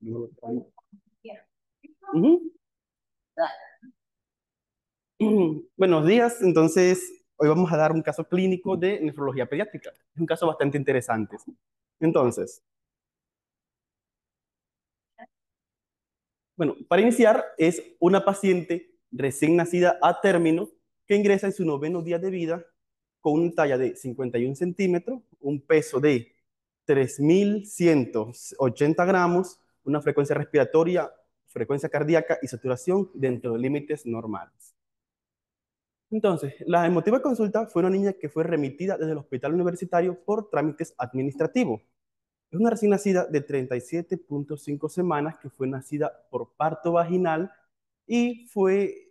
Ujú. Buenos días, entonces hoy vamos a dar un caso clínico de nefrología pediátrica. Es un caso bastante interesante. Entonces, bueno, para iniciar, es una paciente recién nacida a término que ingresa en su noveno día de vida con una talla de 51 centímetros, un peso de 3.180 gramos, una frecuencia respiratoria, frecuencia cardíaca y saturación dentro de límites normales. Entonces, la emotiva consulta fue una niña que fue remitida desde el hospital universitario por trámites administrativos. Es una recién nacida de 37.5 semanas que fue nacida por parto vaginal y fue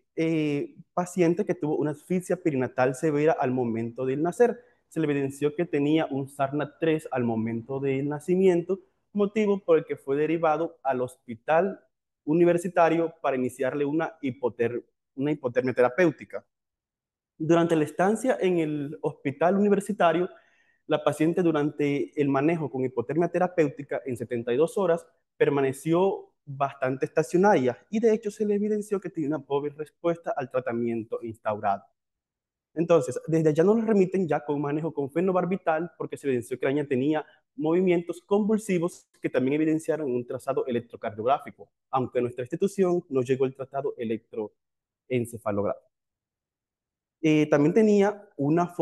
paciente que tuvo una asfixia perinatal severa al momento del nacer. Se le evidenció que tenía un SARNA 3 al momento del nacimiento, motivo por el que fue derivado al hospital universitario para iniciarle una hipotermia terapéutica. Durante la estancia en el hospital universitario, la paciente durante el manejo con hipotermia terapéutica en 72 horas permaneció bastante estacionaria y de hecho se le evidenció que tenía una pobre respuesta al tratamiento instaurado. Entonces, desde allá nos remiten ya con manejo con fenobarbital porque se evidenció que la niña tenía movimientos convulsivos que también evidenciaron un trazado electrocardiográfico, aunque a nuestra institución no llegó el tratado electroencefalográfico. También tenía una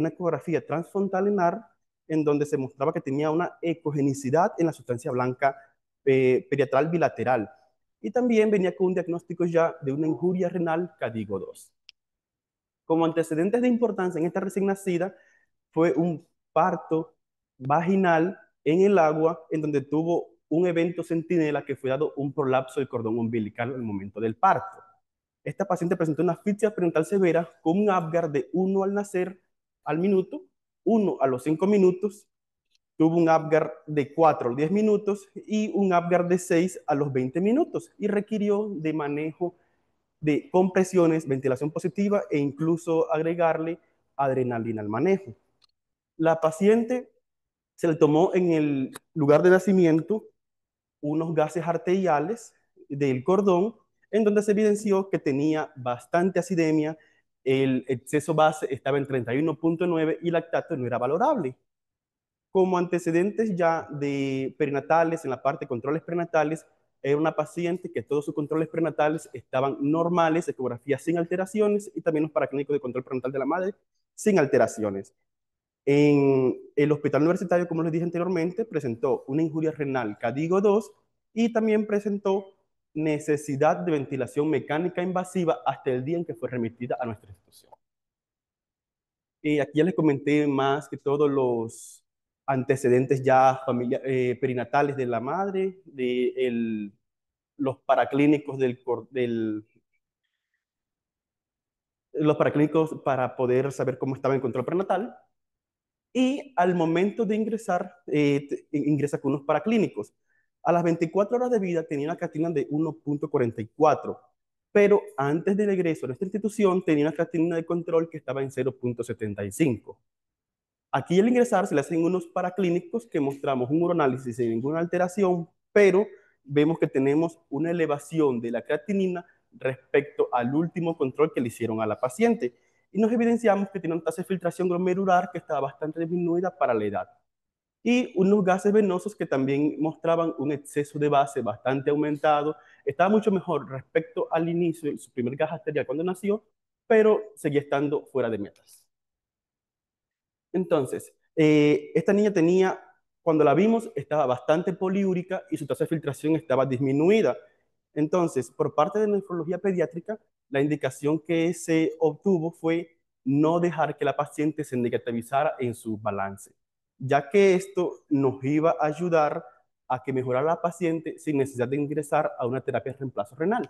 ecografía transfrontalunar en donde se mostraba que tenía una ecogenicidad en la sustancia blanca periatral bilateral. Y también venía con un diagnóstico ya de una injuria renal Cadigo 2. Como antecedentes de importancia en esta recién nacida fue un parto vaginal en el agua en donde tuvo un evento centinela que fue dado un prolapso del cordón umbilical en el momento del parto. Esta paciente presentó una asfixia perinatal severa con un Apgar de 1 al nacer al minuto, 1 a los 5 minutos, tuvo un Apgar de 4 a los 10 minutos y un Apgar de 6 a los 20 minutos y requirió de manejo de compresiones, ventilación positiva e incluso agregarle adrenalina al manejo. La paciente se le tomó en el lugar de nacimiento unos gases arteriales del cordón, en donde se evidenció que tenía bastante acidemia, el exceso base estaba en 31.9 y lactato no era valorable. Como antecedentes ya de prenatales, en la parte de controles prenatales, era una paciente que todos sus controles prenatales estaban normales, ecografía sin alteraciones y también los paraclínicos de control prenatal de la madre sin alteraciones. En el hospital universitario, como les dije anteriormente, presentó una injuria renal Cadigo 2 y también presentó necesidad de ventilación mecánica invasiva hasta el día en que fue remitida a nuestra institución. Aquí ya les comenté más que todos los antecedentes ya perinatales de la madre, los paraclínicos los paraclínicos para poder saber cómo estaba en control prenatal. Y al momento de ingresar, ingresa con unos paraclínicos. A las 24 horas de vida tenía una creatinina de 1.44, pero antes del egreso a nuestra institución tenía una creatinina de control que estaba en 0.75. Aquí al ingresar se le hacen unos paraclínicos que mostramos un uroanálisis sin ninguna alteración, pero vemos que tenemos una elevación de la creatinina respecto al último control que le hicieron a la paciente. Y nos evidenciamos que tiene una tasa de filtración glomerular que estaba bastante disminuida para la edad. Y unos gases venosos que también mostraban un exceso de base bastante aumentado. Estaba mucho mejor respecto al inicio de su primer gas arterial cuando nació, pero seguía estando fuera de metas. Entonces, esta niña tenía, cuando la vimos, estaba bastante poliúrica y su tasa de filtración estaba disminuida. Entonces, por parte de nefrología pediátrica, la indicación que se obtuvo fue no dejar que la paciente se negativizara en su balance, ya que esto nos iba a ayudar a que mejorara la paciente sin necesidad de ingresar a una terapia de reemplazo renal.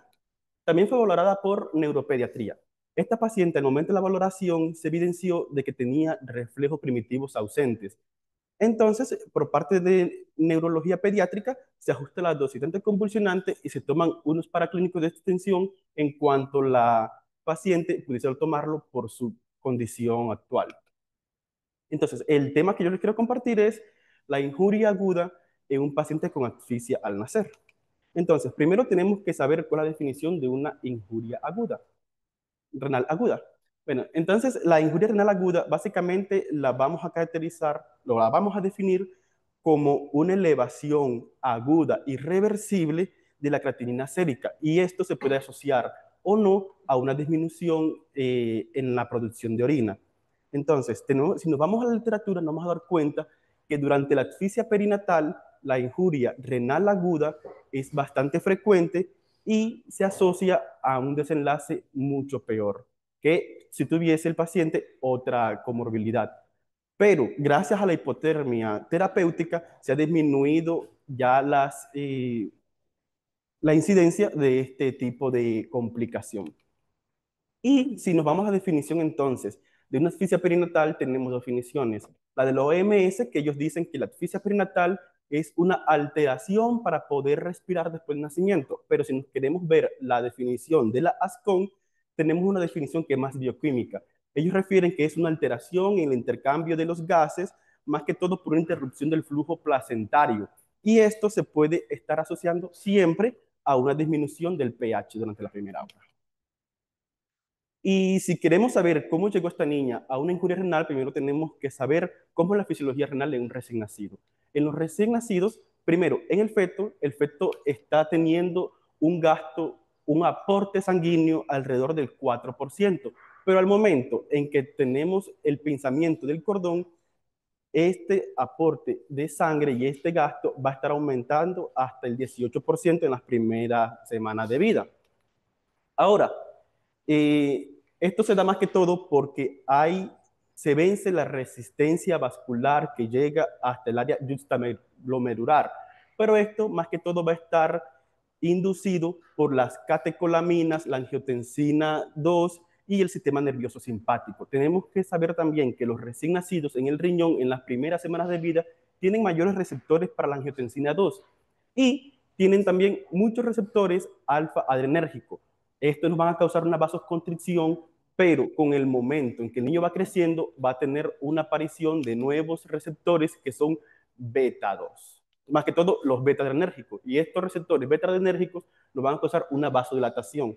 También fue valorada por neuropediatría. Esta paciente, al momento de la valoración, se evidenció de que tenía reflejos primitivos ausentes. Entonces, por parte de neurología pediátrica, se ajusta la dosis anticonvulsionante y se toman unos paraclínicos de extensión en cuanto la paciente pudiese tomarlo por su condición actual. Entonces, el tema que yo les quiero compartir es la injuria aguda en un paciente con asfixia al nacer. Entonces, primero tenemos que saber cuál es la definición de una injuria aguda, renal aguda. Bueno, entonces la injuria renal aguda básicamente la vamos a caracterizar, la vamos a definir como una elevación aguda irreversible de la creatinina sérica, y esto se puede asociar o no a una disminución en la producción de orina. Entonces, si nos vamos a la literatura, nos vamos a dar cuenta que durante la asfixia perinatal, la injuria renal aguda es bastante frecuente y se asocia a un desenlace mucho peor que si tuviese el paciente otra comorbilidad. Pero gracias a la hipotermia terapéutica se ha disminuido ya la incidencia de este tipo de complicación. Y si nos vamos a definición entonces de una asfixia perinatal, tenemos dos definiciones. La de la OMS, que ellos dicen que la asfixia perinatal es una alteración para poder respirar después del nacimiento. Pero si nos queremos ver la definición de la ASCON, tenemos una definición que es más bioquímica. Ellos refieren que es una alteración en el intercambio de los gases, más que todo por una interrupción del flujo placentario. Y esto se puede estar asociando siempre a una disminución del pH durante la primera hora. Y si queremos saber cómo llegó esta niña a una injuria renal, primero tenemos que saber cómo es la fisiología renal de un recién nacido. En los recién nacidos, primero, en el feto está teniendo un gasto, un aporte sanguíneo alrededor del 4%, pero al momento en que tenemos el pinzamiento del cordón, este aporte de sangre y este gasto va a estar aumentando hasta el 18% en las primeras semanas de vida. Ahora, esto se da más que todo porque se vence la resistencia vascular que llega hasta el área juxtaglomerular. Pero esto más que todo va a estar inducido por las catecolaminas, la angiotensina 2 y el sistema nervioso simpático. Tenemos que saber también que los recién nacidos en el riñón en las primeras semanas de vida tienen mayores receptores para la angiotensina 2 y tienen también muchos receptores alfa adrenérgico. Estos nos van a causar una vasoconstricción, pero con el momento en que el niño va creciendo, va a tener una aparición de nuevos receptores que son beta 2, más que todo los beta adrenérgicos. Y estos receptores beta adrenérgicos nos van a causar una vasodilatación.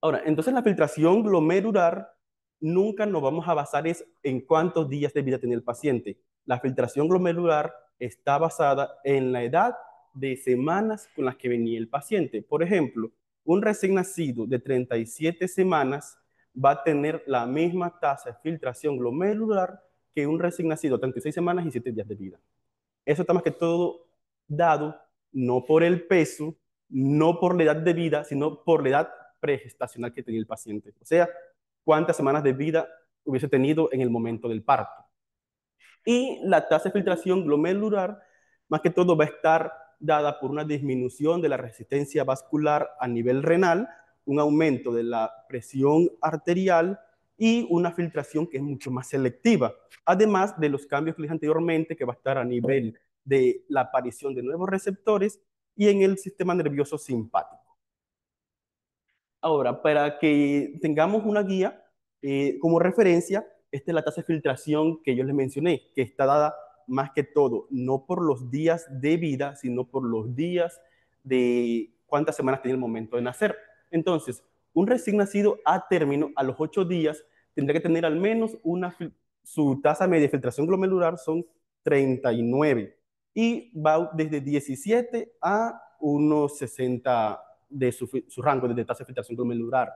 Ahora, entonces la filtración glomerular nunca nos vamos a basar en cuántos días de vida tiene el paciente. La filtración glomerular está basada en la edad de semanas con las que venía el paciente. Por ejemplo, un recién nacido de 37 semanas va a tener la misma tasa de filtración glomerular que un recién nacido de 36 semanas y 7 días de vida. Eso está más que todo dado no por el peso, no por la edad de vida, sino por la edad pregestacional que tenía el paciente. O sea, cuántas semanas de vida hubiese tenido en el momento del parto. Y la tasa de filtración glomerular, más que todo, va a estar dada por una disminución de la resistencia vascular a nivel renal, un aumento de la presión arterial y una filtración que es mucho más selectiva, además de los cambios que les dije anteriormente, que va a estar a nivel de la aparición de nuevos receptores y en el sistema nervioso simpático. Ahora, para que tengamos una guía como referencia, esta es la tasa de filtración que yo les mencioné, que está dada más que todo, no por los días de vida, sino por los días de cuántas semanas tiene el momento de nacer. Entonces, un recién nacido a término, a los 8 días, tendría que tener al menos su tasa media de filtración glomerular son 39 y va desde 17 a unos 60 de su rango de tasa de filtración glomerular.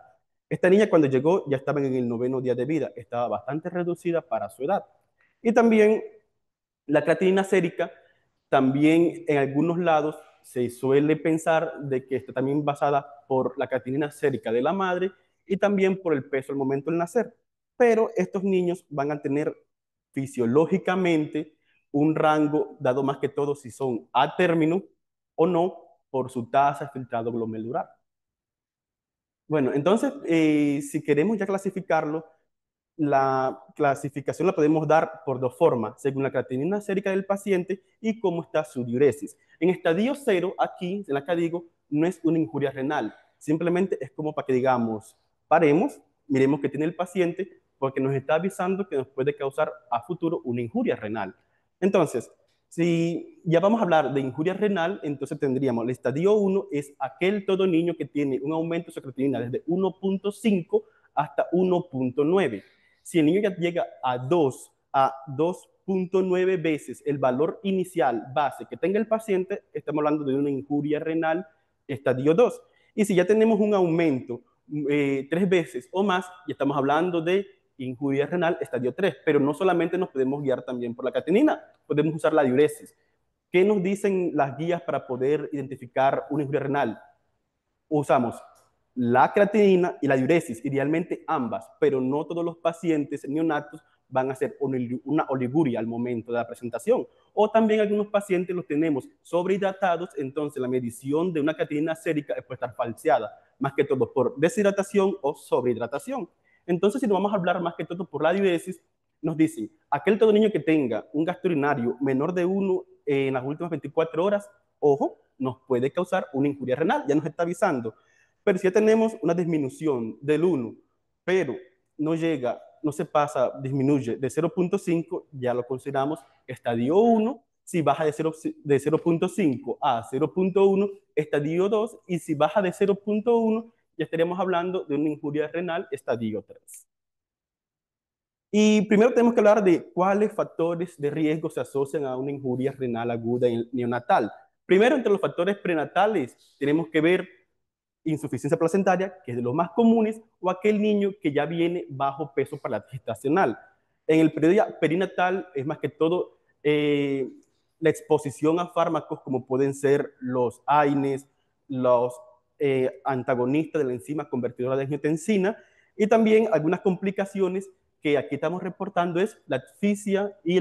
Esta niña cuando llegó ya estaba en el 9º día de vida, estaba bastante reducida para su edad. Y también la creatinina sérica, también en algunos lados se suele pensar de que está también basada por la creatinina sérica de la madre y también por el peso al momento del nacer. Pero estos niños van a tener fisiológicamente un rango dado más que todo si son a término o no por su tasa de filtrado glomerular. Bueno, entonces, si queremos ya clasificarlo, la clasificación la podemos dar por dos formas, según la creatinina sérica del paciente y cómo está su diuresis. En estadio 0, aquí, en la que digo, no es una injuria renal, simplemente es como para que digamos, paremos, miremos qué tiene el paciente, porque nos está avisando que nos puede causar a futuro una injuria renal. Entonces, Si ya vamos a hablar de injuria renal, entonces tendríamos el estadio 1 es aquel todo niño que tiene un aumento de su creatinina desde 1.5 hasta 1.9. Si el niño ya llega a 2.9 veces el valor inicial base que tenga el paciente, estamos hablando de una injuria renal estadio 2. Y si ya tenemos un aumento 3 veces o más, ya estamos hablando de injuria renal estadio 3, pero no solamente nos podemos guiar también por la creatinina, podemos usar la diuresis. ¿Qué nos dicen las guías para poder identificar una injuria renal? Usamos la creatinina y la diuresis, idealmente ambas, pero no todos los pacientes neonatos van a hacer una oliguria al momento de la presentación. O también algunos pacientes los tenemos sobrehidratados, entonces la medición de una creatinina sérica puede estar falseada, más que todo por deshidratación o sobrehidratación. Entonces, si nos vamos a hablar más que todo por la diuresis, nos dicen, aquel todo niño que tenga un gasto urinario menor de 1 en las últimas 24 horas, ojo, nos puede causar una injuria renal, ya nos está avisando. Pero si ya tenemos una disminución del 1, pero no llega, no se pasa, disminuye de 0.5, ya lo consideramos estadio 1. Si baja de 0.5 a 0.1, estadio 2. Y si baja de 0.1, ya estaríamos hablando de una injuria renal estadio 3. Y primero tenemos que hablar de cuáles factores de riesgo se asocian a una injuria renal aguda neonatal. Primero, entre los factores prenatales, tenemos que ver insuficiencia placentaria, que es de los más comunes, o aquel niño que ya viene bajo peso gestacional. En el periodo perinatal es más que todo la exposición a fármacos como pueden ser los AINES, los antagonistas de la enzima convertidora de angiotensina, y también algunas complicaciones que aquí estamos reportando es la asfixia y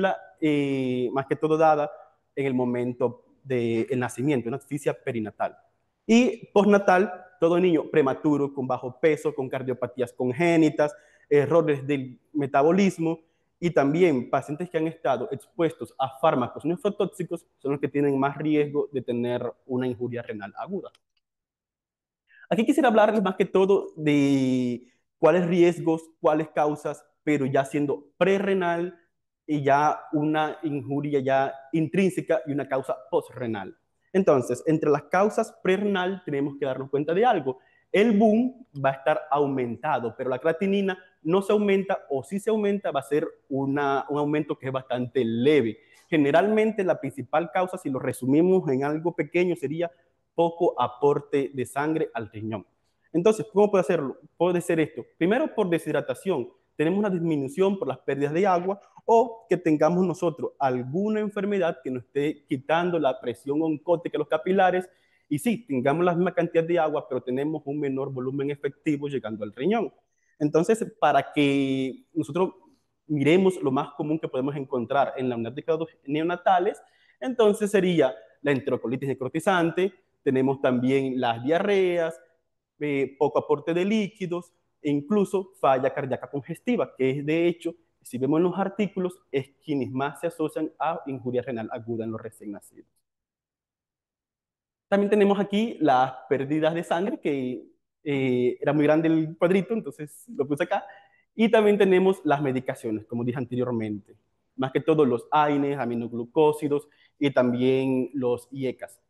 más que todo dada en el momento del nacimiento, una asfixia perinatal. Y postnatal, todo niño prematuro, con bajo peso, con cardiopatías congénitas, errores del metabolismo y también pacientes que han estado expuestos a fármacos nefrotóxicos son los que tienen más riesgo de tener una injuria renal aguda. Aquí quisiera hablarles más que todo de cuáles riesgos, cuáles causas, pero ya siendo prerrenal y ya una injuria ya intrínseca y una causa postrenal. Entonces, entre las causas prerrenal tenemos que darnos cuenta de algo. El boom va a estar aumentado, pero la creatinina no se aumenta o si se aumenta va a ser un aumento que es bastante leve. Generalmente la principal causa, si lo resumimos en algo pequeño, sería poco aporte de sangre al riñón. Entonces, ¿cómo puede hacerlo? Puede ser esto. Primero, por deshidratación. Tenemos una disminución por las pérdidas de agua o que tengamos nosotros alguna enfermedad que nos esté quitando la presión oncótica de los capilares y sí, tengamos la misma cantidad de agua, pero tenemos un menor volumen efectivo llegando al riñón. Entonces, para que nosotros miremos lo más común que podemos encontrar en la neonatales, entonces sería la enterocolitis necrotizante, tenemos también las diarreas, poco aporte de líquidos e incluso falla cardíaca congestiva, que es de hecho, si vemos en los artículos, es quienes más se asocian a injuria renal aguda en los recién nacidos. También tenemos aquí las pérdidas de sangre, que era muy grande el cuadrito, entonces lo puse acá. Y también tenemos las medicaciones, como dije anteriormente. Más que todo los AINES, aminoglucósidos y también los IECAS.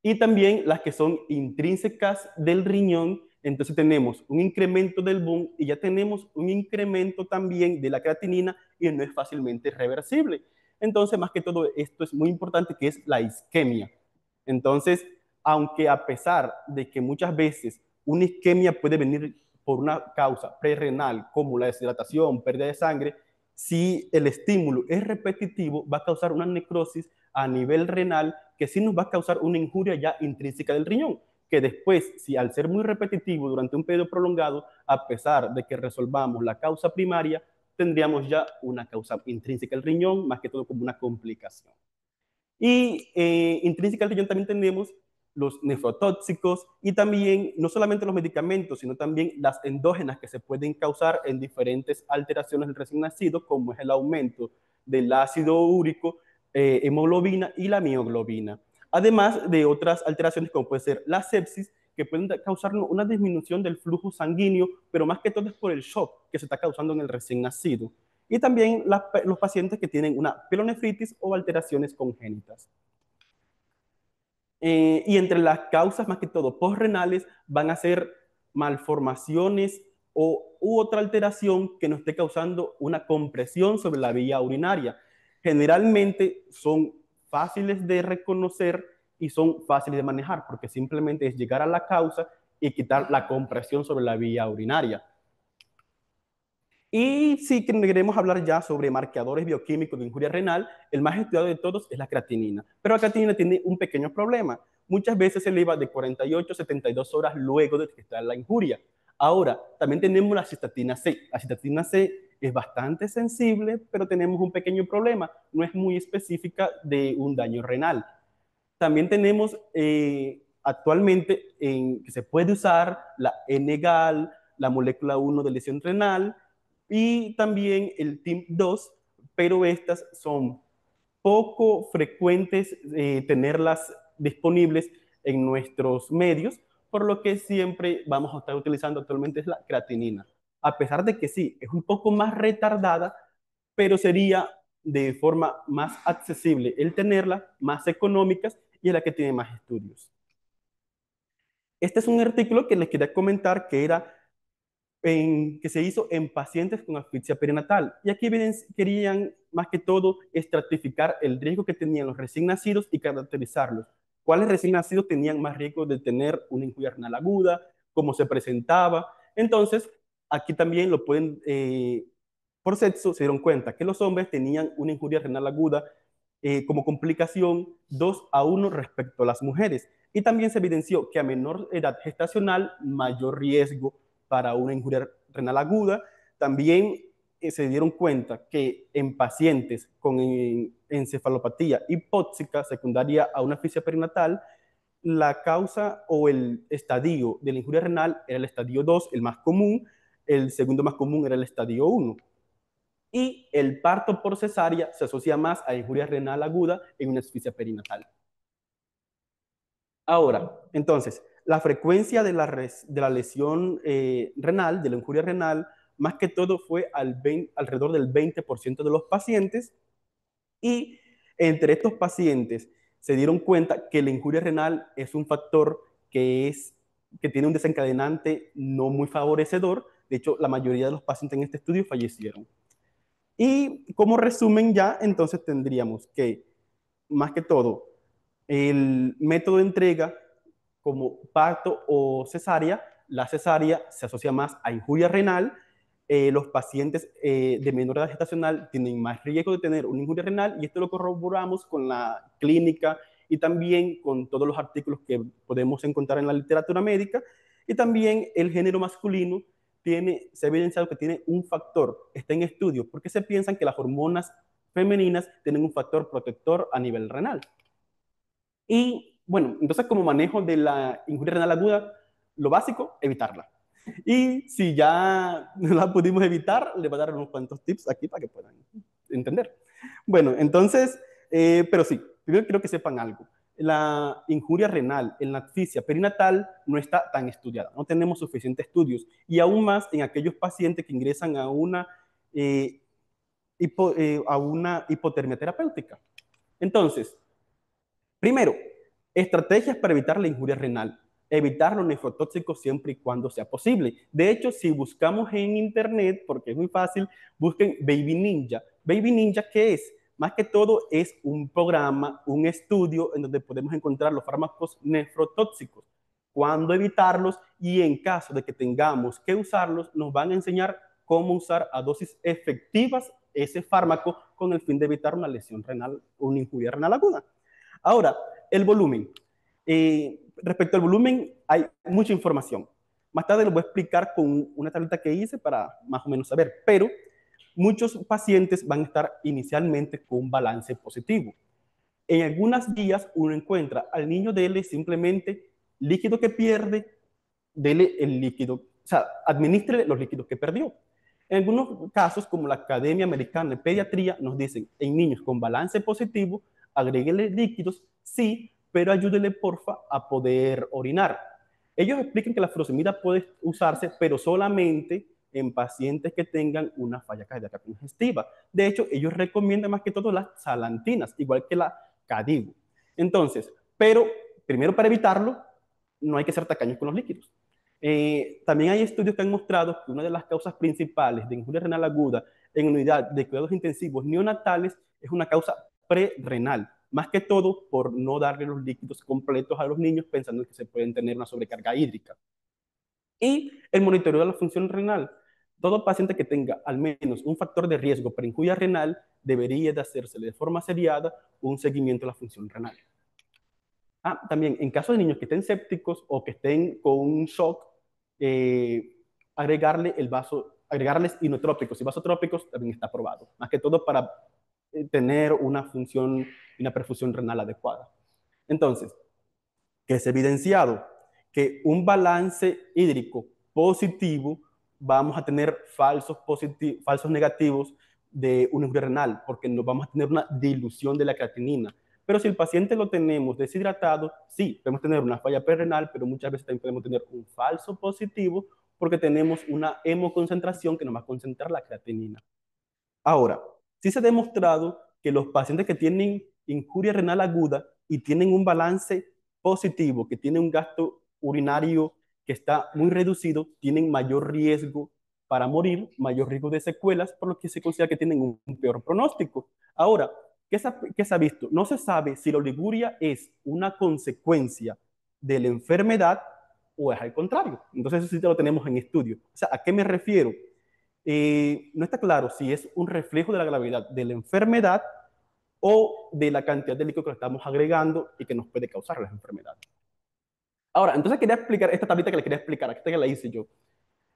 Y también las que son intrínsecas del riñón. Entonces tenemos un incremento del boom y ya tenemos un incremento también de la creatinina y no es fácilmente reversible. Entonces, más que todo, esto es muy importante, que es la isquemia. Entonces, aunque a pesar de que muchas veces una isquemia puede venir por una causa prerrenal como la deshidratación, pérdida de sangre, si el estímulo es repetitivo, va a causar una necrosis a nivel renal que sí nos va a causar una injuria ya intrínseca del riñón, que después, si al ser muy repetitivo durante un periodo prolongado, a pesar de que resolvamos la causa primaria, tendríamos ya una causa intrínseca del riñón, más que todo como una complicación. Y intrínseca al riñón también tenemos los nefrotóxicos y también no solamente los medicamentos, sino también las endógenas que se pueden causar en diferentes alteraciones del recién nacido, como es el aumento del ácido úrico, hemoglobina y la mioglobina. Además de otras alteraciones como puede ser la sepsis, que pueden causar una disminución del flujo sanguíneo, pero más que todo es por el shock que se está causando en el recién nacido. y también los pacientes que tienen una pielonefritis o alteraciones congénitas. Y entre las causas, más que todo, postrenales, van a ser malformaciones u otra alteración que nos esté causando una compresión sobre la vía urinaria. Generalmente son fáciles de reconocer y son fáciles de manejar, porque simplemente es llegar a la causa y quitar la compresión sobre la vía urinaria. Y si queremos hablar ya sobre marcadores bioquímicos de injuria renal, el más estudiado de todos es la creatinina. Pero la creatinina tiene un pequeño problema. Muchas veces se eleva de 48 a 72 horas luego de que está la injuria. Ahora, también tenemos la cistatina C. La cistatina C es bastante sensible, pero tenemos un pequeño problema. No es muy específica de un daño renal. También tenemos actualmente que se puede usar la N-gal, la molécula 1 de lesión renal y también el TIM2, pero estas son poco frecuentes tenerlas disponibles en nuestros medios, por lo que siempre vamos a estar utilizando actualmente es la creatinina. A pesar de que sí, es un poco más retardada, pero sería de forma más accesible el tenerla, más económicas y es la que tiene más estudios. Este es un artículo que les quería comentar que era que se hizo en pacientes con asfixia perinatal. Y aquí querían más que todo estratificar el riesgo que tenían los recién nacidos y caracterizarlos. ¿Cuáles recién nacidos tenían más riesgo de tener una injuria renal aguda? ¿Cómo se presentaba? Entonces, aquí también lo pueden, por sexo, se dieron cuenta que los hombres tenían una injuria renal aguda como complicación 2 a 1 respecto a las mujeres. Y también se evidenció que a menor edad gestacional, mayor riesgo para una injuria renal aguda. También se dieron cuenta que en pacientes con encefalopatía hipóxica secundaria a una asfixia perinatal, la causa o el estadio de la injuria renal era el estadio 2, el más común, el segundo más común era el estadio 1. Y el parto por cesárea se asocia más a injuria renal aguda en una asfixia perinatal. Ahora, entonces, la frecuencia de la lesión renal, de la injuria renal, más que todo fue alrededor del 20% de los pacientes y entre estos pacientes se dieron cuenta que la injuria renal es un factor que tiene un desencadenante no muy favorecedor. De hecho, la mayoría de los pacientes en este estudio fallecieron. Y como resumen ya, entonces tendríamos que, más que todo, el método de entrega como parto o cesárea, la cesárea se asocia más a injuria renal. Los pacientes de menor edad gestacional tienen más riesgo de tener una injuria renal y esto lo corroboramos con la clínica y también con todos los artículos que podemos encontrar en la literatura médica. Y también el género masculino se ha evidenciado que tiene un factor, está en estudio, porque se piensan que las hormonas femeninas tienen un factor protector a nivel renal. Y bueno, entonces como manejo de la injuria renal aguda, lo básico, evitarla. Y si ya no la pudimos evitar, le voy a dar unos cuantos tips aquí para que puedan entender. Bueno, entonces, pero sí, primero quiero que sepan algo. La injuria renal en la asfixia perinatal no está tan estudiada, no tenemos suficientes estudios y aún más en aquellos pacientes que ingresan eh, a una hipotermia terapéutica. Entonces, primero, estrategias para evitar la injuria renal. Evitar los nefrotóxicos siempre y cuando sea posible. De hecho, si buscamos en internet, porque es muy fácil, busquen Baby Ninja. Baby Ninja, ¿qué es? Más que todo es un programa, un estudio en donde podemos encontrar los fármacos nefrotóxicos, cuándo evitarlos y en caso de que tengamos que usarlos, nos van a enseñar cómo usar a dosis efectivas ese fármaco con el fin de evitar una lesión renal, una injuria renal aguda. Ahora, el volumen. Respecto al volumen, hay mucha información. Más tarde lo voy a explicar con una tablita que hice para más o menos saber, pero muchos pacientes van a estar inicialmente con un balance positivo. En algunas guías uno encuentra al niño dele simplemente líquido que pierde, dele el líquido, o sea, administre los líquidos que perdió. En algunos casos, como la Academia Americana de Pediatría, nos dicen, en niños con balance positivo, agréguele líquidos, sí, pero ayúdele, porfa, a poder orinar. Ellos explican que la furosemida puede usarse, pero solamente en pacientes que tengan una falla cardíaca congestiva. De hecho, ellos recomiendan más que todo las salantinas, igual que la Cadivo. Entonces, pero primero para evitarlo, no hay que ser tacaños con los líquidos. También hay estudios que han mostrado que una de las causas principales de injuria renal aguda en unidad de cuidados intensivos neonatales es una causa prerrenal, más que todo por no darle los líquidos completos a los niños pensando que se pueden tener una sobrecarga hídrica. Y el monitoreo de la función renal. Todo paciente que tenga al menos un factor de riesgo para injuria renal debería de hacérsele de forma seriada un seguimiento de la función renal. También en caso de niños que estén sépticos o que estén con un shock, eh, agregarles inotrópicos y vasotrópicos también está aprobado, más que todo para tener una función y una perfusión renal adecuada. Entonces, que es evidenciado que un balance hídrico positivo, vamos a tener falsos negativos de una injuria renal, porque no vamos a tener una dilución de la creatinina. Pero si el paciente lo tenemos deshidratado, sí, podemos tener una falla perrenal, pero muchas veces también podemos tener un falso positivo porque tenemos una hemoconcentración que nos va a concentrar la creatinina. Ahora, sí se ha demostrado que los pacientes que tienen injuria renal aguda y tienen un balance positivo, que tienen un gasto urinario que está muy reducido, tienen mayor riesgo para morir, mayor riesgo de secuelas, por lo que se considera que tienen un peor pronóstico. Ahora, ¿qué se ha visto? No se sabe si la oliguria es una consecuencia de la enfermedad o es al contrario. Entonces, eso sí lo tenemos en estudio. O sea, ¿a qué me refiero? No está claro si es un reflejo de la gravedad de la enfermedad o de la cantidad de líquido que le estamos agregando y que nos puede causar la enfermedad. Ahora, entonces quería explicar esta tablita que le quería explicar, esta que la hice yo.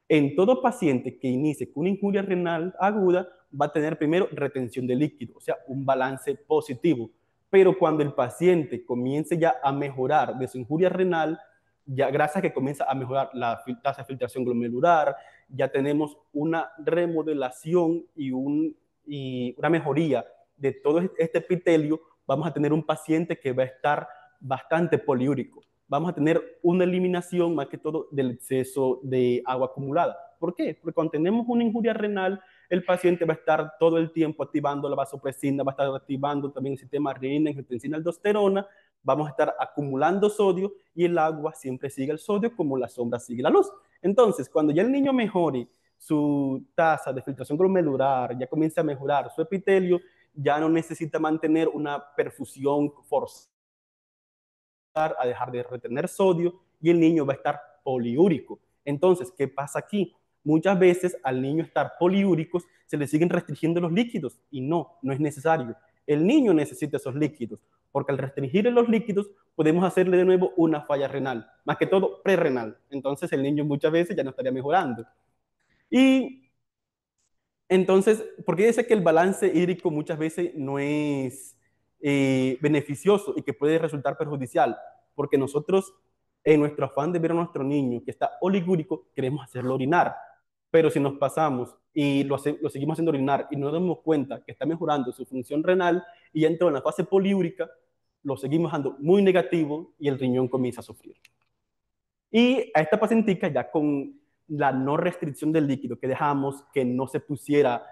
En todo paciente que inicie con una injuria renal aguda, va a tener primero retención de líquido, o sea, un balance positivo. Pero cuando el paciente comience ya a mejorar de su injuria renal, ya gracias a que comienza a mejorar la tasa de filtración glomerular, ya tenemos una remodelación y una mejoría de todo este epitelio, vamos a tener un paciente que va a estar bastante poliúrico. Vamos a tener una eliminación más que todo del exceso de agua acumulada. ¿Por qué? Porque cuando tenemos una injuria renal, el paciente va a estar todo el tiempo activando la vasopresina, va a estar activando también el sistema renina, angiotensina, aldosterona, vamos a estar acumulando sodio y el agua siempre sigue el sodio como la sombra sigue la luz. Entonces, cuando ya el niño mejore su tasa de filtración glomerular, ya comienza a mejorar su epitelio, ya no necesita mantener una perfusión forzada a dejar de retener sodio y el niño va a estar poliúrico. Entonces, ¿qué pasa aquí? Muchas veces al niño estar poliúricos se le siguen restringiendo los líquidos y no es necesario. El niño necesita esos líquidos porque al restringir los líquidos podemos hacerle de nuevo una falla renal, más que todo prerrenal. Entonces el niño muchas veces ya no estaría mejorando. Y entonces, ¿por qué dice que el balance hídrico muchas veces no es beneficioso y que puede resultar perjudicial? Porque nosotros, en nuestro afán de ver a nuestro niño que está oligúrico, queremos hacerlo orinar. Pero si nos pasamos y lo seguimos haciendo orinar y no nos damos cuenta que está mejorando su función renal y ya entró en la fase poliúrica, lo seguimos dando muy negativo y el riñón comienza a sufrir. Y a esta pacientica ya con la no restricción del líquido que dejamos que no se pusiera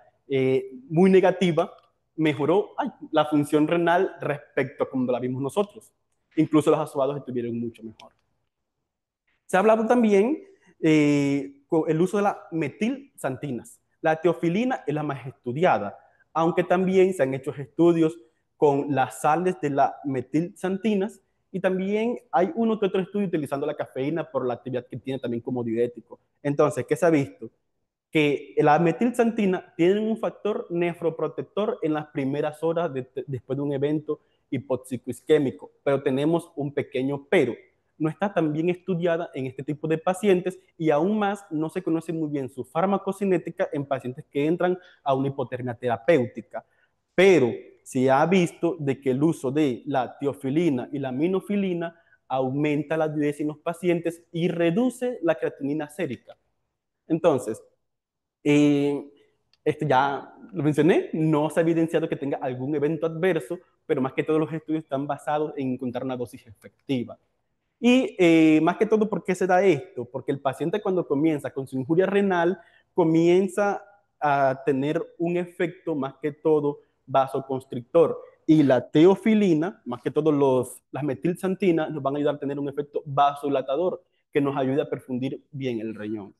muy negativa, mejoró la función renal respecto a como la vimos nosotros. Incluso los asobados estuvieron mucho mejor. Se ha hablado también con el uso de las metilsantinas. La teofilina es la más estudiada, aunque también se han hecho estudios con las sales de las metilsantinas y también hay uno que otro estudio utilizando la cafeína por la actividad que tiene también como diurético. Entonces, ¿qué se ha visto? Que la metilsantina tiene un factor nefroprotector en las primeras horas después de un evento hipóxico isquémico, pero tenemos un pequeño pero. No está tan bien estudiada en este tipo de pacientes y aún más no se conoce muy bien su farmacocinética en pacientes que entran a una hipotermia terapéutica. Pero se ha visto de que el uso de la teofilina y la minofilina aumenta la diuresis en los pacientes y reduce la creatinina sérica. Entonces, ya lo mencioné, no se ha evidenciado que tenga algún evento adverso, pero más que todos los estudios están basados en encontrar una dosis efectiva. Y más que todo, ¿por qué se da esto? Porque el paciente cuando comienza con su injuria renal comienza a tener un efecto más que todo vasoconstrictor. Y la teofilina, más que todo las metilxantinas, nos van a ayudar a tener un efecto vasodilatador que nos ayuda a perfundir bien el riñón.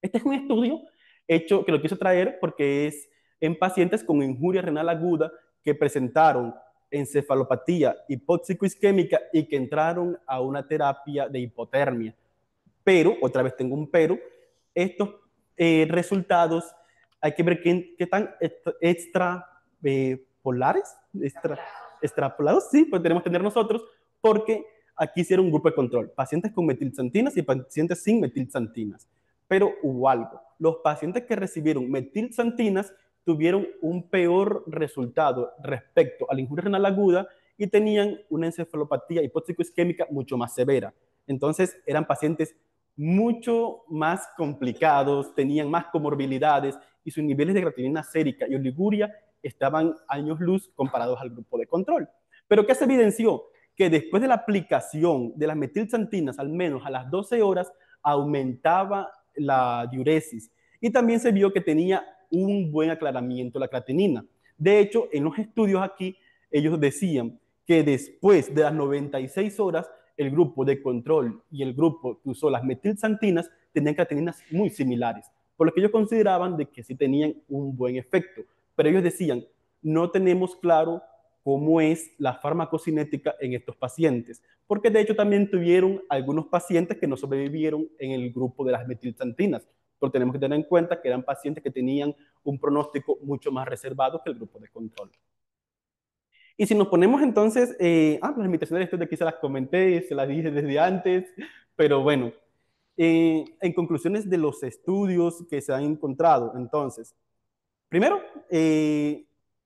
Este es un estudio hecho que lo quiso traer porque es en pacientes con injuria renal aguda que presentaron encefalopatía hipóxico-isquémica y que entraron a una terapia de hipotermia. Pero, otra vez tengo un pero, estos resultados hay que ver qué tan extrapolares, extrapolados, sí, pues tenemos que tener nosotros, porque aquí hicieron un grupo de control, pacientes con metilxantinas y pacientes sin metilxantinas. Pero hubo algo, los pacientes que recibieron metilxantinas tuvieron un peor resultado respecto a la injuria renal aguda y tenían una encefalopatía hipóxico-isquémica mucho más severa. Entonces, eran pacientes mucho más complicados, tenían más comorbilidades y sus niveles de creatinina sérica y oliguria estaban años luz comparados al grupo de control. Pero ¿qué se evidenció? Que después de la aplicación de las metilxantinas, al menos a las 12 horas, aumentaba la diuresis y también se vio que tenía un buen aclaramiento la creatinina. De hecho, en los estudios aquí, ellos decían que después de las 96 horas, el grupo de control y el grupo que usó las metilxantinas tenían creatininas muy similares, por lo que ellos consideraban de que sí tenían un buen efecto. Pero ellos decían, no tenemos claro cómo es la farmacocinética en estos pacientes, porque de hecho también tuvieron algunos pacientes que no sobrevivieron en el grupo de las metilxantinas, pero tenemos que tener en cuenta que eran pacientes que tenían un pronóstico mucho más reservado que el grupo de control. Y si nos ponemos entonces, las limitaciones de esto de aquí se las comenté, se las dije desde antes, pero bueno, en conclusiones de los estudios que se han encontrado, entonces, primero,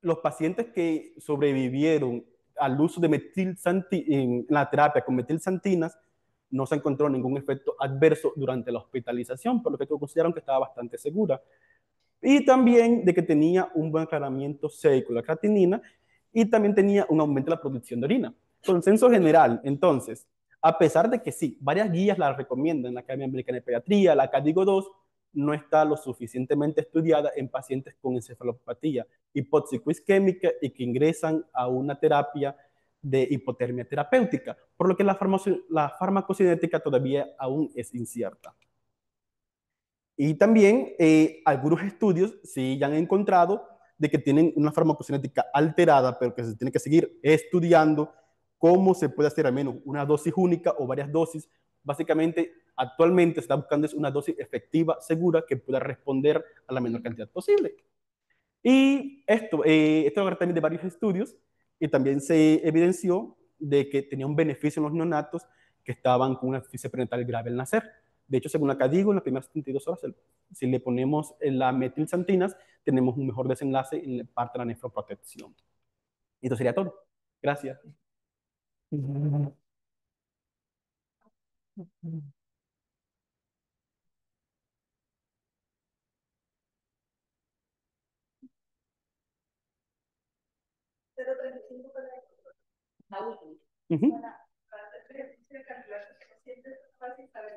los pacientes que sobrevivieron al uso de en la terapia con metilxantinas no se encontró ningún efecto adverso durante la hospitalización, por lo que consideraron que estaba bastante segura. Y también de que tenía un buen aclaramiento sérico con la creatinina y también tenía un aumento de la producción de orina. Consenso general, entonces, a pesar de que sí, varias guías la recomiendan, la Academia Americana de Pediatría, la CADIGO 2, no está lo suficientemente estudiada en pacientes con encefalopatía hipóxico-isquémica y que ingresan a una terapia de hipotermia terapéutica, por lo que la farmacocinética todavía aún es incierta. Y también algunos estudios sí ya han encontrado de que tienen una farmacocinética alterada, pero que se tiene que seguir estudiando cómo se puede hacer al menos una dosis única o varias dosis. Básicamente, actualmente se está buscando es una dosis efectiva, segura, que pueda responder a la menor cantidad posible. Y esto también de varios estudios y también se evidenció de que tenía un beneficio en los neonatos que estaban con una asfixia prenatal grave al nacer. De hecho, según acá digo, en las primeras 72 horas, si le ponemos la metilxantinas, tenemos un mejor desenlace en la parte de la nefroprotección. Y esto sería todo. Gracias. Ujú.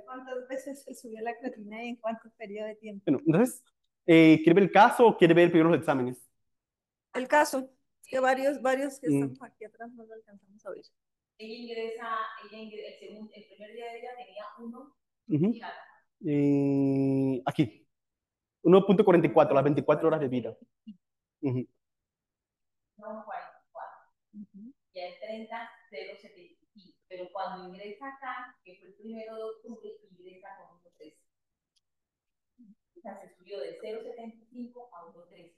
¿Cuántas veces se subió la creatina y en cuánto periodo de tiempo? Bueno, entonces, ¿quiere ver el caso o quiere ver primero los exámenes? El caso, es que varios que Mm, estamos aquí atrás no lo alcanzamos a ver. El primer día de ella tenía uno. ujú. Aquí, 1.44, las 24 horas de vida. Ujú. No, 44. Y el 30, 0,75. Pero cuando ingresa acá, que fue el 1 de octubre, ingresa con 1,13. O sea, se subió de 0,75 a 1,13.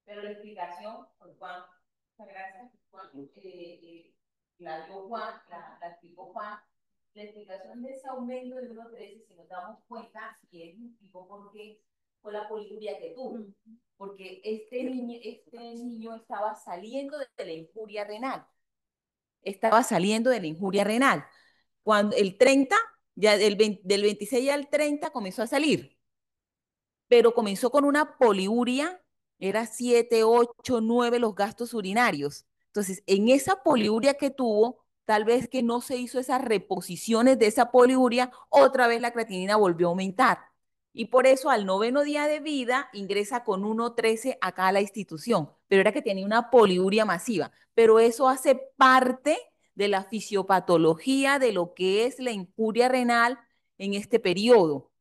Pero la explicación, por Juan, muchas gracias, Juan, la dio Juan, la explicó Juan. La explicación de ese aumento de 1,13, si nos damos cuenta, y él explicó por qué fue la poliuria que tuvo. Porque este niño estaba saliendo de la injuria renal. Estaba saliendo de la injuria renal. Cuando el 30, ya del 26 al 30 comenzó a salir, pero comenzó con una poliuria, era 7, 8, 9 los gastos urinarios. Entonces, en esa poliuria que tuvo, tal vez que no se hizo esas reposiciones de esa poliuria, otra vez la creatinina volvió a aumentar. Y por eso al 9º día de vida ingresa con 1,13 acá a la institución, pero era que tenía una poliuria masiva. Pero eso hace parte de la fisiopatología de lo que es la injuria renal en este periodo.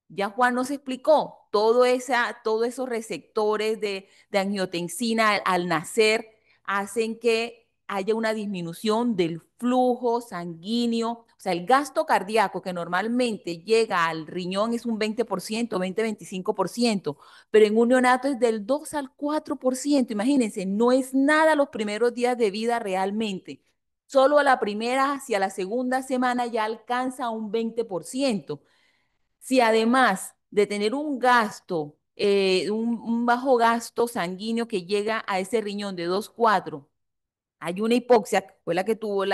Ya Juan nos explicó, todos esos receptores de angiotensina al nacer hacen que haya una disminución del flujo sanguíneo, o sea, el gasto cardíaco que normalmente llega al riñón es un 20%, 20-25%, pero en un neonato es del 2 al 4%. Imagínense, no es nada los primeros días de vida realmente. Solo a la primera, hacia la segunda semana ya alcanza un 20%. Si además de tener un gasto, un bajo gasto sanguíneo que llega a ese riñón de 2,4, hay una hipoxia, que fue la que tuvo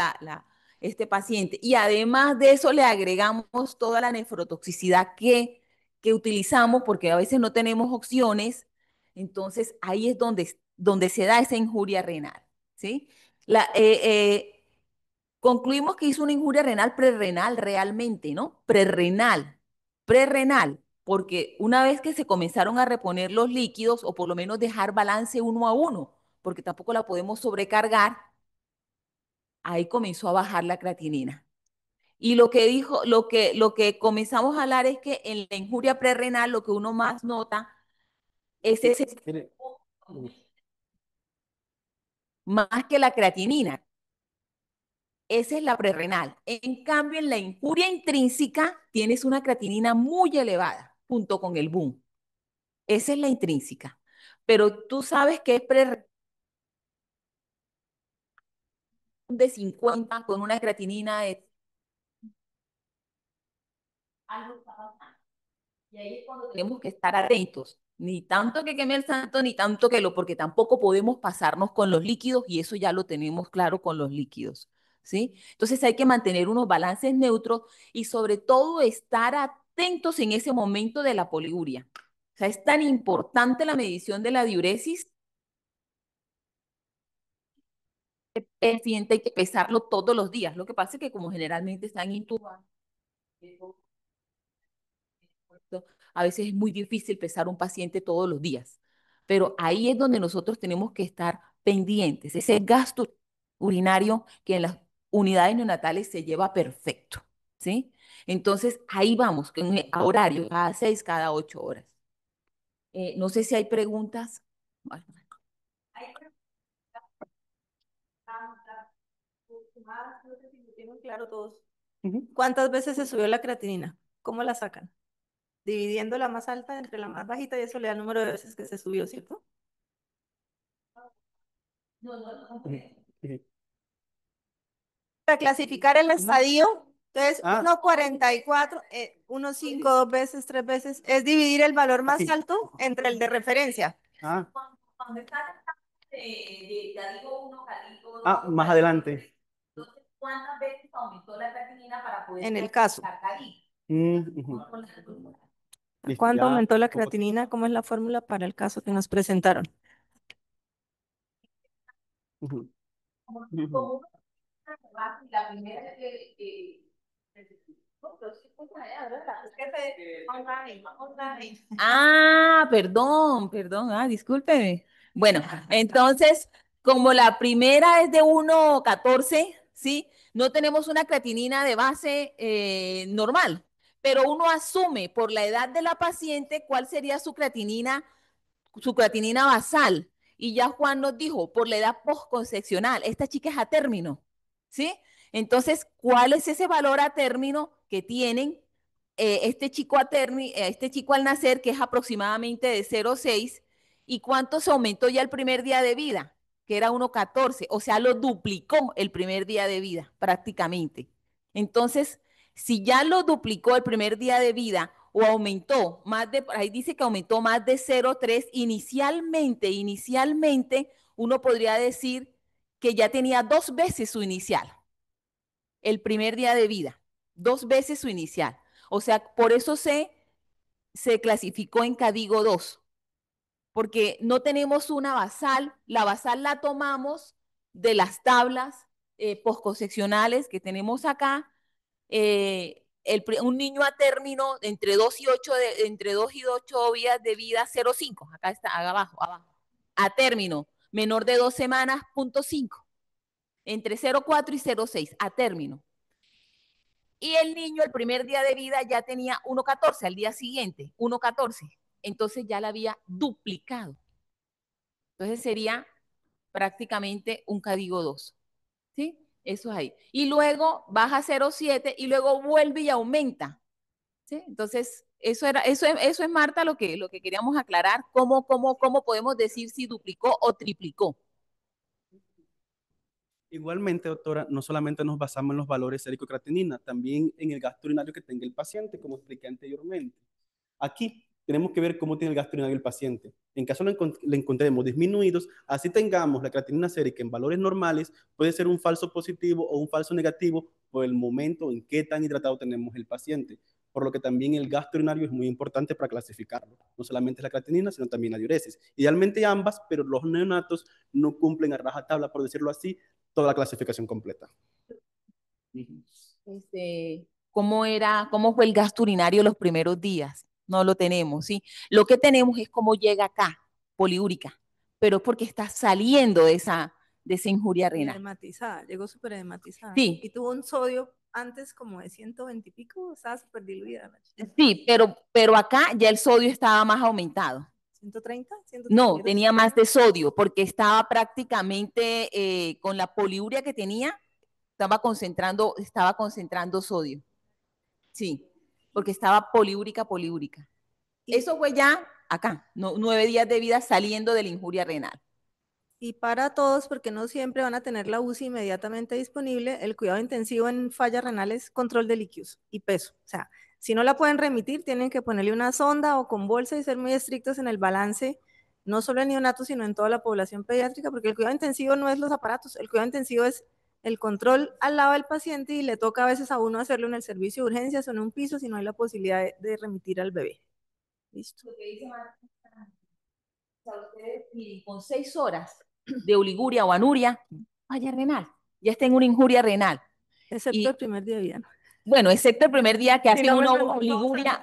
este paciente, y además de eso le agregamos toda la nefrotoxicidad que utilizamos, porque a veces no tenemos opciones, entonces ahí es donde se da esa injuria renal, ¿sí? La, eh, eh, Concluimos que hizo una injuria renal prerrenal realmente, ¿no? Prerrenal, porque una vez que se comenzaron a reponer los líquidos, o por lo menos dejar balance 1-1, porque tampoco la podemos sobrecargar, ahí comenzó a bajar la creatinina. Y lo que comenzamos a hablar es que en la injuria prerrenal lo que uno más nota es ese Mire, más que la creatinina. Esa es la prerrenal. En cambio, en la injuria intrínseca tienes una creatinina muy elevada junto con el boom. Esa es la intrínseca. Pero tú sabes que es prerrenal de 50 con una creatinina de algo está pasando. Y ahí es cuando tenemos que estar atentos. Ni tanto que queme el santo, ni tanto que porque tampoco podemos pasarnos con los líquidos y eso ya lo tenemos claro con los líquidos, ¿sí? Entonces hay que mantener unos balances neutros y sobre todo estar atentos en ese momento de la poliuria. O sea, es tan importante la medición de la diuresis. El paciente hay que pesarlo todos los días. Lo que pasa es que como generalmente están intubados, a veces es muy difícil pesar un paciente todos los días, pero ahí es donde nosotros tenemos que estar pendientes. Ese gasto urinario que en las unidades neonatales se lleva perfecto, ¿sí? Entonces, ahí vamos, a horario, cada 6, cada 8 horas. No sé si hay preguntas. Bueno, Hay preguntas, no sé si lo tienen claro todos. ¿Cuántas veces se subió la creatinina? ¿Cómo la sacan? Dividiendo la más alta entre la más bajita y eso le da el número de veces que se subió, ¿cierto? Para clasificar el estadio, entonces 1,44, 1,5, 2 veces, 3 veces, es dividir el valor más alto entre el de referencia. cuando está Cadigo 1, Cadigo 2, Más adelante. entonces, ¿cuántas veces aumentó la creatinina para poder En el caso. Cadigo? ¿Cuánto aumentó la creatinina? ¿Cómo es la fórmula para el caso que nos presentaron? La primera perdón, discúlpeme. Bueno, entonces, como la primera es de 1,14, ¿sí? No tenemos una creatinina de base normal, pero uno asume por la edad de la paciente cuál sería su creatinina basal. Y ya Juan nos dijo, por la edad postconcepcional, esta chica es a término, ¿sí? Entonces, ¿cuál es ese valor a término que tienen este chico este chico al nacer, que es aproximadamente de 0,6? ¿Y cuánto se aumentó ya el primer día de vida? Que era 1,14, o sea, lo duplicó el primer día de vida prácticamente. Entonces, si ya lo duplicó el primer día de vida o aumentó ahí dice que aumentó más de 0,3, inicialmente uno podría decir que ya tenía 2 veces su inicial, el primer día de vida, 2 veces su inicial. O sea, por eso se clasificó en Cadigo 2, porque no tenemos una basal, la basal la tomamos de las tablas posconcepcionales que tenemos acá, un niño a término entre 2 y 8, entre 2 y 8 días de vida, 0,5. Acá está, abajo. A término, menor de 2 semanas, 0,5. Entre 0,4 y 0,6, a término. Y el niño el primer día de vida ya tenía 1,14, al día siguiente, 1,14. Entonces ya la había duplicado. Entonces sería prácticamente un código 2. ¿Sí? Eso es ahí. Y luego baja a 0,7 y luego vuelve y aumenta. ¿Sí? Entonces, eso es Marta, lo que queríamos aclarar, cómo podemos decir si duplicó o triplicó. Igualmente, doctora, no solamente nos basamos en los valores sérico-creatinina, también en el gasto urinario que tenga el paciente, como expliqué anteriormente. Aquí tenemos que ver cómo tiene el gasto urinario el paciente. En caso le encontremos disminuidos, así tengamos la creatinina sérica en valores normales, puede ser un falso positivo o un falso negativo por el momento en qué tan hidratado tenemos el paciente. Por lo que también el gasto urinario es muy importante para clasificarlo. No solamente la creatinina, sino también la diuresis. Idealmente ambas, pero los neonatos no cumplen a rajatabla, por decirlo así, toda la clasificación completa. ¿Cómo fue el gasto urinario los primeros días? No lo tenemos, ¿sí? Lo que tenemos es cómo llega acá, poliúrica, pero es porque está saliendo de esa injuria renal. Edematizada, llegó súper edematizada. Sí. Y tuvo un sodio antes como de 120 y pico, estaba súper diluida. Sí, pero acá ya el sodio estaba más aumentado. 130, 132. No, tenía más de sodio porque estaba prácticamente con la poliuria que tenía, estaba concentrando sodio. Sí, porque estaba poliúrica. Eso fue ya acá, 9 días de vida saliendo de la injuria renal. Y para todos, porque no siempre van a tener la UCI inmediatamente disponible, el cuidado intensivo en fallas renales, control de líquidos y peso. O sea, si no la pueden remitir, tienen que ponerle una sonda o con bolsa y ser muy estrictos en el balance, no solo en neonatos, sino en toda la población pediátrica, porque el cuidado intensivo no es los aparatos, el cuidado intensivo es el control al lado del paciente y le toca a veces a uno hacerlo en el servicio de urgencias o en un piso si no hay la posibilidad de remitir al bebé. Listo. Lo que dice Marta, o sea, ustedes miren, con 6 horas de oliguria o anuria, falla renal, ya está en una injuria renal. Excepto el primer día de vida, ¿no? Bueno, excepto el primer día que hacen una oliguria,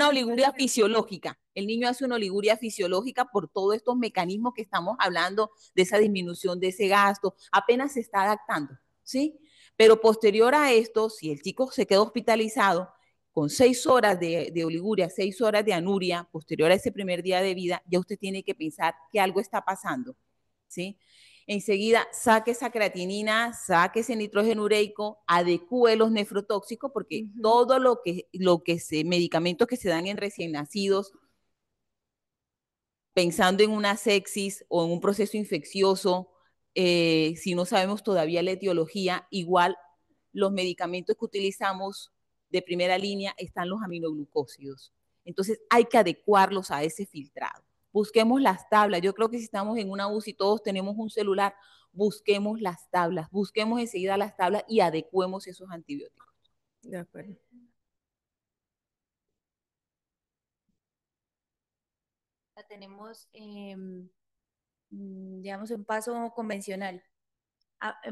oliguria fisiológica. El niño hace una oliguria fisiológica por todos estos mecanismos que estamos hablando, de esa disminución de ese gasto, apenas se está adaptando, ¿sí? Pero posterior a esto, si el chico se queda hospitalizado con 6 horas de oliguria, 6 horas de anuria, posterior a ese primer día de vida, ya usted tiene que pensar que algo está pasando, ¿sí? Enseguida saque esa creatinina, saque ese nitrógeno ureico, adecue los nefrotóxicos, porque todo medicamentos que se dan en recién nacidos, pensando en una sepsis o en un proceso infeccioso, si no sabemos todavía la etiología, igual los medicamentos que utilizamos de primera línea están los aminoglucósidos. Entonces hay que adecuarlos a ese filtrado. Busquemos las tablas. Yo creo que si estamos en una UCI, todos tenemos un celular, busquemos las tablas, busquemos enseguida las tablas y adecuemos esos antibióticos. De acuerdo. Tenemos, digamos, un paso convencional.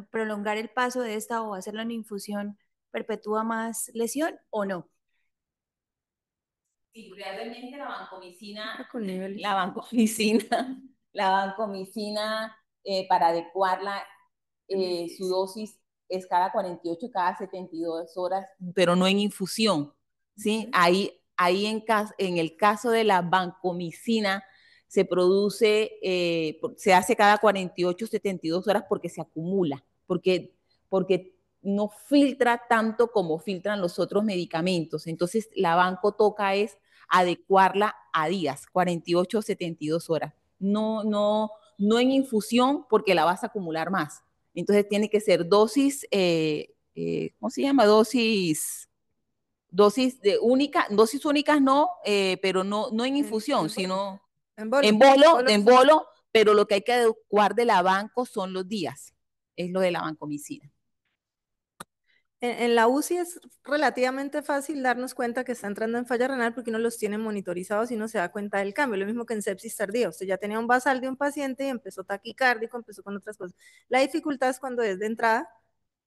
¿Prolongar el paso de esta o hacerlo en infusión perpetúa más lesión o no? Sí, realmente la vancomicina, Con niveles. la vancomicina para adecuarla, su dosis es cada 48 y cada 72 horas, pero no en infusión, ¿sí? Ahí en el caso de la vancomicina se produce, se hace cada 48, 72 horas porque se acumula, porque no filtra tanto como filtran los otros medicamentos. Entonces, la banco toca es adecuarla a días, 48 o 72 horas. No en infusión porque la vas a acumular más. Entonces tiene que ser dosis, ¿cómo se llama? Dosis únicas no, pero no en infusión, sino en bolo, pero lo que hay que adecuar de la banco son los días, es lo de la vancomicina. En la UCI es relativamente fácil darnos cuenta que está entrando en falla renal porque uno los tiene monitorizados y uno se da cuenta del cambio. Lo mismo que en sepsis tardía. Usted ya tenía un basal de un paciente y empezó taquicárdico, empezó con otras cosas. La dificultad es cuando es de entrada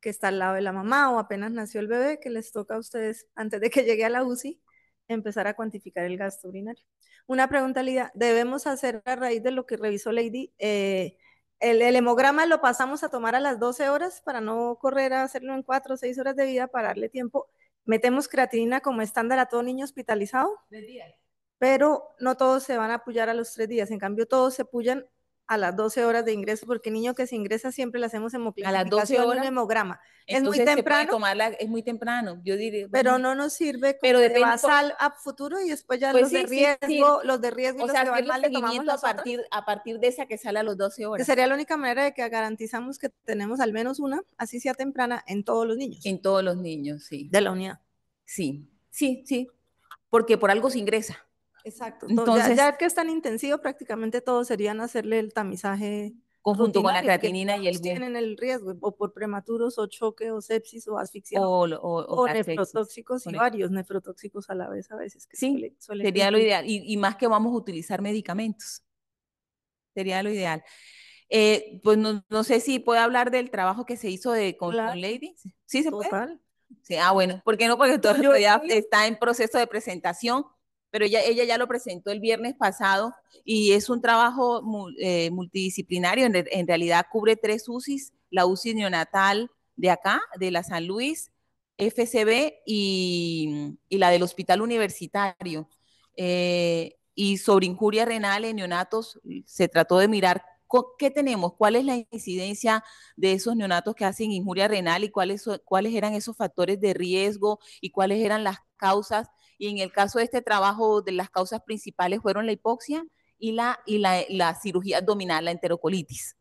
que está al lado de la mamá o apenas nació el bebé, que les toca a ustedes, antes de que llegue a la UCI, empezar a cuantificar el gasto urinario. Una pregunta, Lidia, ¿debemos hacer a raíz de lo que revisó Lady? El hemograma lo pasamos a tomar a las 12 horas para no correr a hacerlo en 4 o 6 horas de vida para darle tiempo. Metemos creatinina como estándar a todo niño hospitalizado, pero no todos se van a apoyar a los 3 días, en cambio todos se apoyan a las 12 horas de ingreso, porque el niño que se ingresa siempre le hacemos A las 12 hemoclasificación y un horas, hemograma. Es muy entonces se puede temprano, tomarla, es muy temprano, yo diría. pero Bueno, no nos sirve como pero de depende basal a futuro y después ya pues los de riesgo, los de riesgo y o los sea, que van hacerle mal le tomamos seguimiento las otras. a partir de esa que sale a las 12 Que horas. sería la única manera de que garantizamos que tenemos al menos una, así sea temprana, en todos los niños. En todos los niños, sí. De la unidad. Sí, sí, sí, porque por algo se ingresa. Exacto. Entonces, ya que es tan intensivo, prácticamente todos serían hacerle el tamizaje conjunto con la rutinario, porque creatinina y el todos tienen el riesgo, o por prematuros, o choque, o sepsis, o asfixia, o la sepsis. nefrotóxicos y varios nefrotóxicos a la vez a veces. Que Sí, suele sería lo ideal. Y más que vamos a utilizar medicamentos. Sería lo ideal. Pues no sé si puede hablar del trabajo que se hizo con Claro. Lady. ¿Sí se puede? Total. Sí, bueno, ¿por qué no? Porque todavía está en proceso de presentación, pero ella ya lo presentó el viernes pasado y es un trabajo multidisciplinario. En realidad cubre 3 UCIs, la UCI neonatal de acá, de la San Luis, FCB y la del Hospital Universitario. Y sobre injuria renal en neonatos se trató de mirar qué tenemos, cuál es la incidencia de esos neonatos que hacen injuria renal y cuáles eran esos factores de riesgo y cuáles eran las causas. Y en el caso de este trabajo, de las causas principales fueron la hipoxia y la cirugía abdominal, la enterocolitis.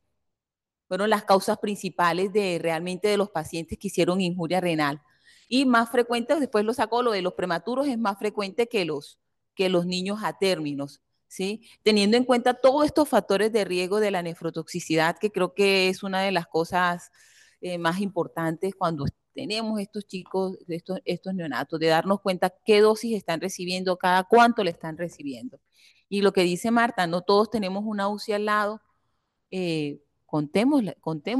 Fueron las causas principales realmente de los pacientes que hicieron injuria renal. Y más frecuente, después lo sacó, lo de los prematuros es más frecuente que los niños a términos. ¿Sí? Teniendo en cuenta todos estos factores de riesgo de la nefrotoxicidad, que creo que es una de las cosas más importantes cuando tenemos estos chicos, estos neonatos, de darnos cuenta qué dosis están recibiendo, cada cuánto le están recibiendo. Y lo que dice Marta, no todos tenemos una UCI al lado, contemos,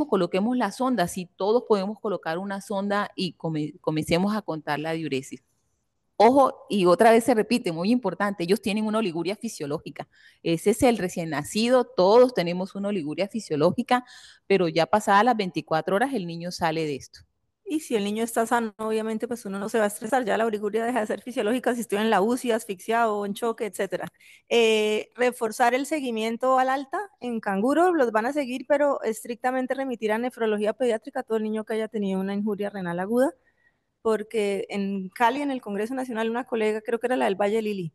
coloquemos la sonda, si todos podemos colocar una sonda y comencemos a contar la diuresis. Ojo, y otra vez se repite, muy importante, ellos tienen una oliguria fisiológica. Ese es el recién nacido, todos tenemos una oliguria fisiológica, pero ya pasadas las 24 horas el niño sale de esto. Y si el niño está sano, obviamente, pues uno no se va a estresar. Ya la oliguria deja de ser fisiológica si estoy en la UCI, asfixiado, en choque, etcétera. Reforzar el seguimiento al alta en canguro, los van a seguir, pero estrictamente remitir a nefrología pediátrica a todo el niño que haya tenido una injuria renal aguda, porque en Cali, en el Congreso Nacional, una colega, creo que era la del Valle Lili,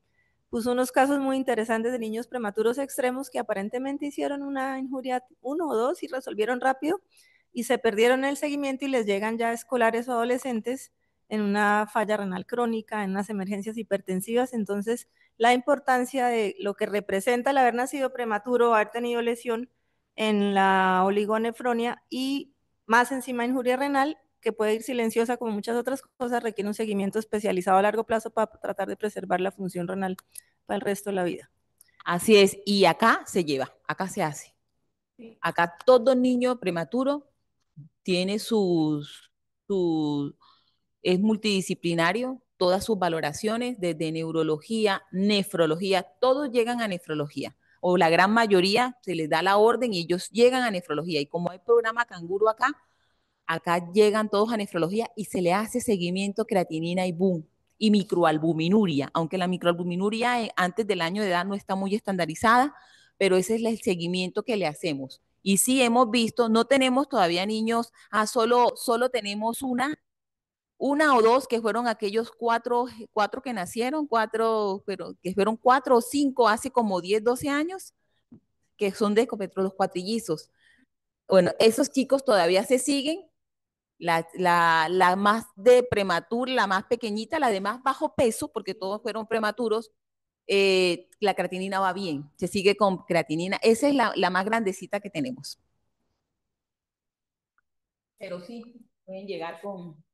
puso unos casos muy interesantes de niños prematuros extremos que aparentemente hicieron una injuria 1 o 2 y resolvieron rápido y se perdieron el seguimiento y les llegan ya escolares o adolescentes en una falla renal crónica, en unas emergencias hipertensivas. Entonces, la importancia de lo que representa el haber nacido prematuro, haber tenido lesión en la oligonefronia y más encima injuria renal, que puede ir silenciosa como muchas otras cosas, requiere un seguimiento especializado a largo plazo para tratar de preservar la función renal para el resto de la vida. Así es, y acá se lleva, acá se hace. Sí. Acá todo niño prematuro tiene es multidisciplinario, todas sus valoraciones, desde neurología, nefrología, todos llegan a nefrología, o la gran mayoría se les da la orden y ellos llegan a nefrología. Y como hay programa canguro acá llegan todos a nefrología y se le hace seguimiento creatinina y boom, y microalbuminuria, aunque la microalbuminuria antes del año de edad no está muy estandarizada, pero ese es el seguimiento que le hacemos. Y sí hemos visto, no tenemos todavía niños, solo tenemos una o dos que fueron aquellos cuatro que nacieron, pero que fueron 4 o 5 hace como 10, 12 años, que son de Ecopetro, los cuatrillizos. Bueno, esos chicos todavía se siguen, la más de prematura, la más pequeñita, la de más bajo peso, porque todos fueron prematuros, la creatinina va bien, se sigue con creatinina, esa es la más grandecita que tenemos. Pero sí, pueden llegar con...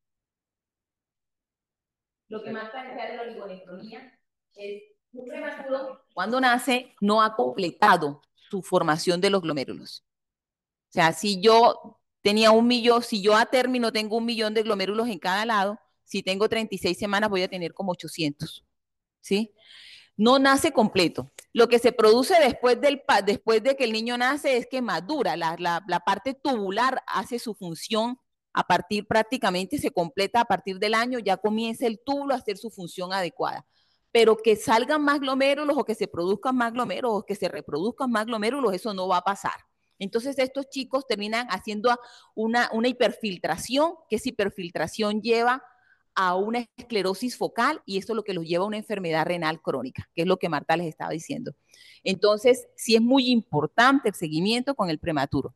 Lo que más caracteriza de la oligonefronía es un prematuro, cuando nace, no ha completado su formación de los glomérulos. O sea, si yo tenía 1.000.000, si yo a término tengo 1.000.000 de glomérulos en cada lado, si tengo 36 semanas voy a tener como 800, ¿sí? No nace completo. Lo que se produce después de que el niño nace es que madura, la parte tubular hace su función a partir prácticamente, se completa a partir del año, ya comienza el túbulo a hacer su función adecuada. Pero que salgan más glomérulos o que se produzcan más glomérulos o que se reproduzcan más glomérulos, eso no va a pasar. Entonces estos chicos terminan haciendo una hiperfiltración, que esa hiperfiltración lleva a una esclerosis focal y esto es lo que los lleva a una enfermedad renal crónica, que es lo que Marta les estaba diciendo. Entonces, sí es muy importante el seguimiento con el prematuro.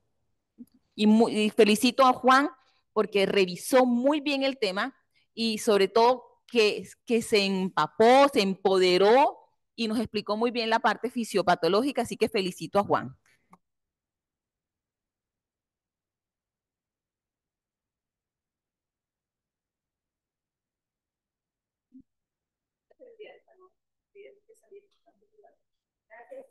Y felicito a Juan porque revisó muy bien el tema y sobre todo que se empapó, se empoderó y nos explicó muy bien la parte fisiopatológica, así que felicito a Juan. Gracias.